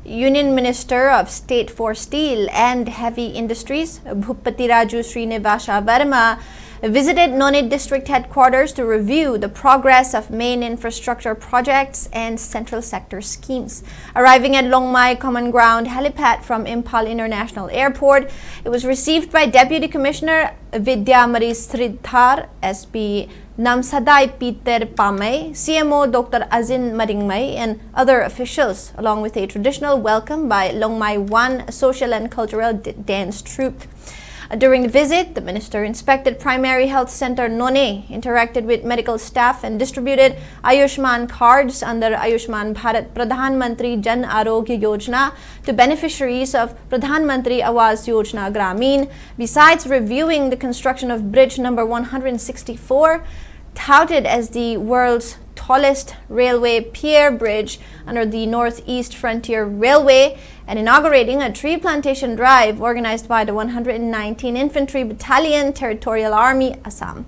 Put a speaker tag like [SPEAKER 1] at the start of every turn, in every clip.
[SPEAKER 1] Union Minister of State for Steel and Heavy Industries, Bhupatiraju Srinivas Verma, visited Noney district headquarters to review the progress of main infrastructure projects and central sector schemes. Arriving at Longmai Common Ground helipad from Imphal International Airport, it was received by Deputy Commissioner Vidya Marie Sridhar, SP Namsadai Peter Pamay, CMO Dr. Azin Maringmay, and other officials, along with a traditional welcome by Longmai 1 social and cultural dance troupe. During the visit, the minister inspected Primary Health Center Noney, interacted with medical staff, and distributed Ayushman cards under Ayushman Bharat Pradhan Mantri Jan Arogya Yojana to beneficiaries of Pradhan Mantri Awas Yojana Gramin, besides reviewing the construction of bridge number 164, touted as the world's tallest railway pier bridge under the Northeast Frontier Railway, and inaugurating a tree plantation drive organized by the 119 Infantry Battalion, Territorial Army, Assam.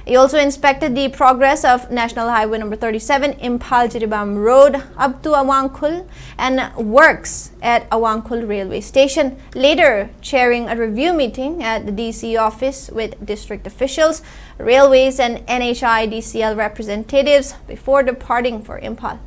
[SPEAKER 1] He also inspected the progress of National Highway number 37, Imphal-Jiribam Road up to Awangkhul, and works at Awangkhul Railway Station, later chairing a review meeting at the DC office with district officials, railways and NHI DCL representatives before departing for Imphal.